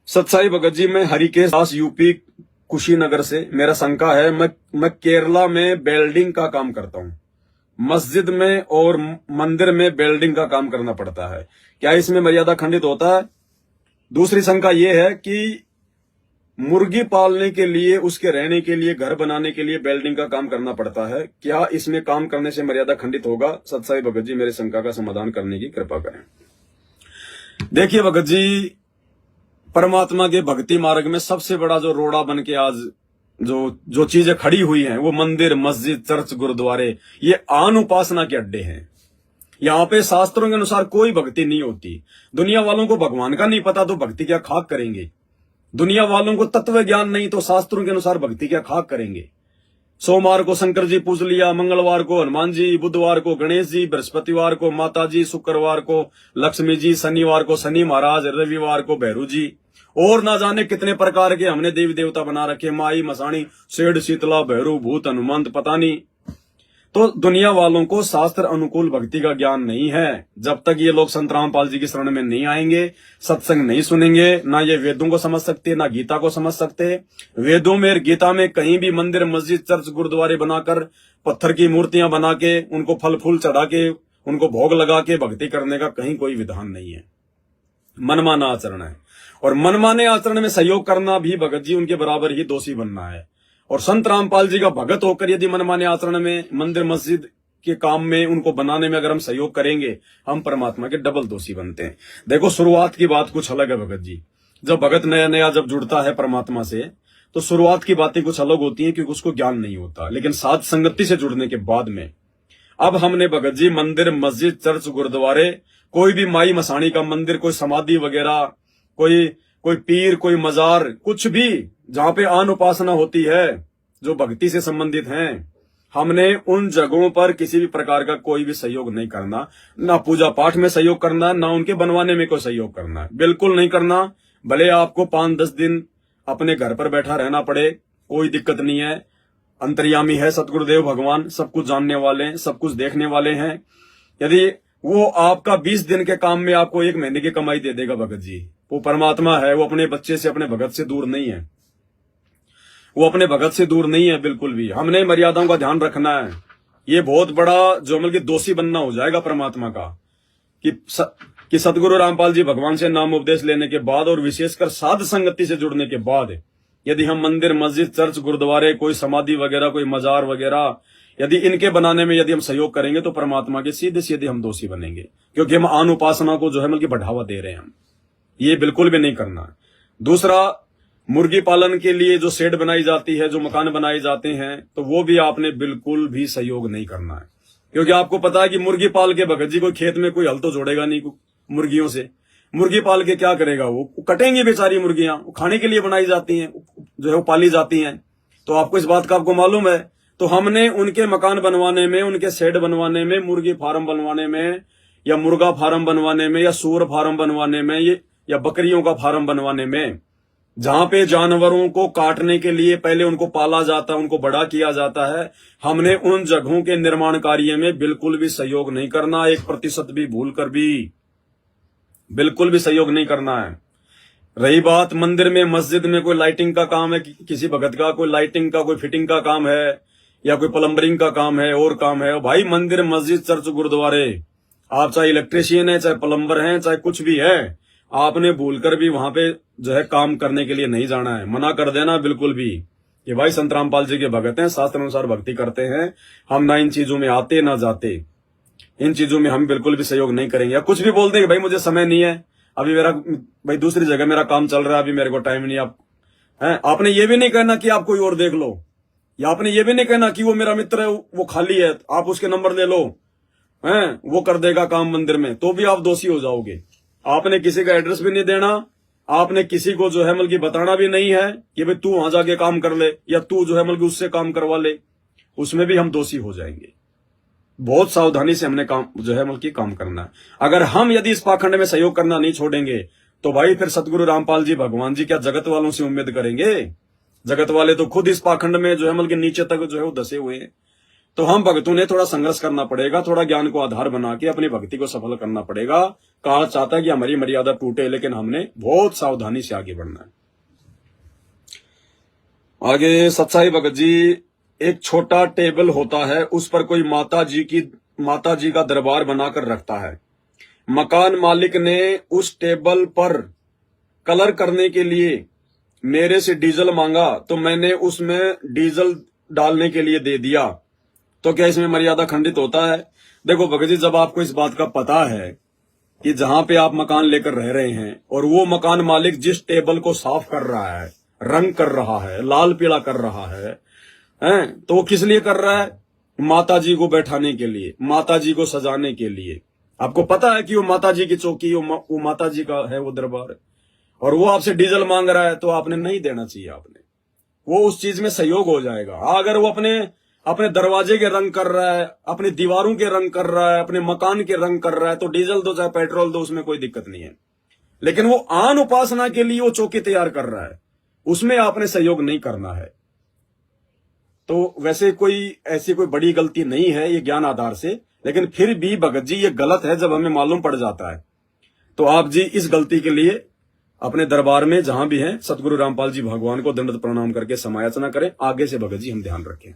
सतसाई भगत जी, मैं हरिकेश दास, यूपी कुशीनगर से। मेरा शंका है, मैं केरला में वेल्डिंग का काम करता हूँ। मस्जिद में और मंदिर में वेल्डिंग का काम करना पड़ता है, क्या इसमें मर्यादा खंडित होता है? दूसरी शंका यह है कि मुर्गी पालने के लिए, उसके रहने के लिए, घर बनाने के लिए वेल्डिंग का काम करना पड़ता है, क्या इसमें काम करने से मर्यादा खंडित होगा? सतसाई भगत जी, मेरे शंका का समाधान करने की कृपा करें। देखिए भगत जी, परमात्मा के भक्ति मार्ग में सबसे बड़ा जो रोड़ा बन के आज जो जो चीजें खड़ी हुई हैं, वो मंदिर, मस्जिद, चर्च, गुरुद्वारे, ये आन उपासना के अड्डे हैं। यहाँ पे शास्त्रों के अनुसार कोई भक्ति नहीं होती। दुनिया वालों को भगवान का नहीं पता तो भक्ति क्या खाक करेंगे? दुनिया वालों को तत्व ज्ञान नहीं तो शास्त्रों के अनुसार भक्ति क्या खाक करेंगे? सोमवार को शंकर जी पूज लिया, मंगलवार को हनुमान जी, बुधवार को गणेश जी, बृहस्पतिवार को माता जी, शुक्रवार को लक्ष्मी जी, शनिवार को शनि महाराज, रविवार को भैरू जी, और ना जाने कितने प्रकार के हमने देवी देवता बना रखे, माई, मसाणी, शेड, शीतला, भैरू, भूत, हनुमंत, पता नहीं। तो दुनिया वालों को शास्त्र अनुकूल भक्ति का ज्ञान नहीं है। जब तक ये लोग संत रामपाल जी की शरण में नहीं आएंगे, सत्संग नहीं सुनेंगे, ना ये वेदों को समझ सकते, ना गीता को समझ सकते। वेदों में और गीता में कहीं भी मंदिर, मस्जिद, चर्च, गुरुद्वारे बनाकर, पत्थर की मूर्तियां बना के, उनको फल फूल चढ़ा के, उनको भोग लगा के भक्ति करने का कहीं कोई विधान नहीं है। मनमाना आचरण है, और मनमाने आचरण में सहयोग करना भी भगत जी उनके बराबर ही दोषी बनना है। और संत रामपाल जी का भगत होकर यदि मनमाने आचरण में, मंदिर मस्जिद के काम में, उनको बनाने में अगर हम सहयोग करेंगे, हम परमात्मा के डबल दोषी बनते हैं। देखो, शुरुआत की बात कुछ अलग है भगत जी। जब भगत नया नया जब जुड़ता है परमात्मा से, तो शुरुआत की बातें कुछ अलग होती हैं, क्योंकि उसको ज्ञान नहीं होता। लेकिन साध संगति से जुड़ने के बाद में अब हमने भगत जी मंदिर, मस्जिद, चर्च, गुरुद्वारे, कोई भी माई मसाणी का मंदिर, कोई समाधि वगैरह, कोई पीर, कोई मजार, कुछ भी जहां पे आन उपासना होती है जो भक्ति से संबंधित हैं, हमने उन जगहों पर किसी भी प्रकार का कोई भी सहयोग नहीं करना। ना पूजा पाठ में सहयोग करना, ना उनके बनवाने में कोई सहयोग करना, बिल्कुल नहीं करना। भले आपको 5-10 दिन अपने घर पर बैठा रहना पड़े, कोई दिक्कत नहीं है। अंतर्यामी है सतगुरुदेव भगवान, सब कुछ जानने वाले हैं, सब कुछ देखने वाले हैं। यदि वो आपका 20 दिन के काम में आपको 1 महीने की कमाई दे देगा भगत जी, वो परमात्मा है। वो अपने बच्चे से, अपने भगत से दूर नहीं है। वो अपने भगत से दूर नहीं है बिल्कुल भी। हमने मर्यादाओं का ध्यान रखना है। ये बहुत बड़ा जो मतलब कि दोषी बनना हो जाएगा परमात्मा का, कि सतगुरु रामपाल जी भगवान से नाम उपदेश लेने के बाद, और विशेषकर साध संगति से जुड़ने के बाद, यदि हम मंदिर, मस्जिद, चर्च, गुरुद्वारे, कोई समाधि वगैरह, कोई मजार वगैरह, यदि इनके बनाने में यदि हम सहयोग करेंगे, तो परमात्मा के सीधे सीधे हम दोषी बनेंगे, क्योंकि हम आन उपासना को जो है मतलब बढ़ावा दे रहे हैं। हम ये बिल्कुल भी नहीं करना। दूसरा, मुर्गी पालन के लिए जो शेड बनाई जाती है, जो मकान बनाए जाते हैं, तो वो भी आपने बिल्कुल भी सहयोग नहीं करना है। क्योंकि आपको पता है कि मुर्गी पाल के भगत जी कोई खेत में कोई हल तो जोड़ेगा नहीं मुर्गियों से। मुर्गी पाल के क्या करेगा? वो कटेंगी बेचारी मुर्गियां, वो खाने के लिए बनाई जाती हैं, जो है वो पाली जाती हैं। तो आपको इस बात का आपको मालूम है। तो हमने उनके मकान बनवाने में, उनके शेड बनवाने में, मुर्गी फार्म बनवाने में, या मुर्गा फार्म बनवाने में, या सूअर फार्म बनवाने में, या बकरियों का फार्म बनवाने में, जहां पे जानवरों को काटने के लिए पहले उनको पाला जाता है, उनको बड़ा किया जाता है, हमने उन जगहों के निर्माण कार्य में बिल्कुल भी सहयोग नहीं करना। 1% भी भूल कर भी बिल्कुल भी सहयोग नहीं करना है। रही बात मंदिर में, मस्जिद में कोई लाइटिंग का काम है, किसी भगत का कोई लाइटिंग का, कोई फिटिंग का काम है, या कोई प्लम्बरिंग का काम है, और काम है, भाई मंदिर, मस्जिद, चर्च, गुरुद्वारे, आप चाहे इलेक्ट्रीशियन है, चाहे प्लम्बर है, चाहे कुछ भी है, आपने भूलकर भी वहां पे जो है काम करने के लिए नहीं जाना है। मना कर देना बिल्कुल भी कि भाई संत रामपाल जी के भगत हैं, शास्त्र अनुसार भक्ति करते हैं, हम ना इन चीजों में आते ना जाते, इन चीजों में हम बिल्कुल भी सहयोग नहीं करेंगे। या कुछ भी बोल देंगे, भाई मुझे समय नहीं है, अभी मेरा, भाई दूसरी जगह मेरा काम चल रहा है, अभी मेरे को टाइम नहीं। आप है, आपने ये भी नहीं कहना कि आप कोई और देख लो, या आपने ये भी नहीं कहना कि वो मेरा मित्र है, वो खाली है, आप उसके नंबर ले लो, है वो कर देगा काम मंदिर में, तो भी आप दोषी हो जाओगे। आपने किसी का एड्रेस भी नहीं देना, आपने किसी को जो है मतलब बताना भी नहीं है कि भाई तू वहां जाके काम कर ले, या तू जो है मतलब उससे काम करवा ले, उसमें भी हम दोषी हो जाएंगे। बहुत सावधानी से हमने काम जो है मतलब काम करना है। अगर हम यदि इस पाखंड में सहयोग करना नहीं छोड़ेंगे, तो भाई फिर सतगुरु रामपाल जी भगवान जी क्या जगत वालों से उम्मीद करेंगे? जगत वाले तो खुद इस पाखंड में जो है मतलब नीचे तक जो है वो धसे हुए हैं। तो हम भक्तों ने थोड़ा संघर्ष करना पड़ेगा, थोड़ा ज्ञान को आधार बना के अपनी भक्ति को सफल करना पड़ेगा। काल चाहता है कि हमारी मर्यादा टूटे, लेकिन हमने बहुत सावधानी से आगे बढ़ना है। आगे सत्साई भगत जी, एक छोटा टेबल होता है, उस पर कोई माता जी का दरबार बनाकर रखता है। मकान मालिक ने उस टेबल पर कलर करने के लिए मेरे से डीजल मांगा, तो मैंने उसमें डीजल डालने के लिए दे दिया, तो क्या इसमें मर्यादा खंडित होता है? देखो भगत जी, जब आपको इस बात का पता है कि जहां पे आप मकान लेकर रह रहे हैं और वो मकान मालिक जिस टेबल को साफ कर रहा है, रंग कर रहा है, लाल पीला कर रहा है, तो वो किस लिए कर रहा है? माता जी को बैठाने के लिए, माता जी को सजाने के लिए। आपको पता है कि वो माता जी की चौकी, वो माता जी का है वो दरबार, और वो आपसे डीजल मांग रहा है, तो आपने नहीं देना चाहिए। आपने वो उस चीज में सहयोग हो जाएगा। अगर वो अपने दरवाजे के रंग कर रहा है, अपनी दीवारों के रंग कर रहा है, अपने मकान के रंग कर रहा है, तो डीजल दो चाहे पेट्रोल दो, उसमें कोई दिक्कत नहीं है। लेकिन वो आन उपासना के लिए वो चौकी तैयार कर रहा है, उसमें आपने सहयोग नहीं करना है। तो वैसे ऐसी कोई बड़ी गलती नहीं है ये ज्ञान आधार से, लेकिन फिर भी भगत जी ये गलत है जब हमें मालूम पड़ जाता है। तो आप जी इस गलती के लिए अपने दरबार में जहां भी हैं, सतगुरु रामपाल जी भगवान को दंडवत प्रणाम करके समायाचना करें। आगे से भगत जी हम ध्यान रखें।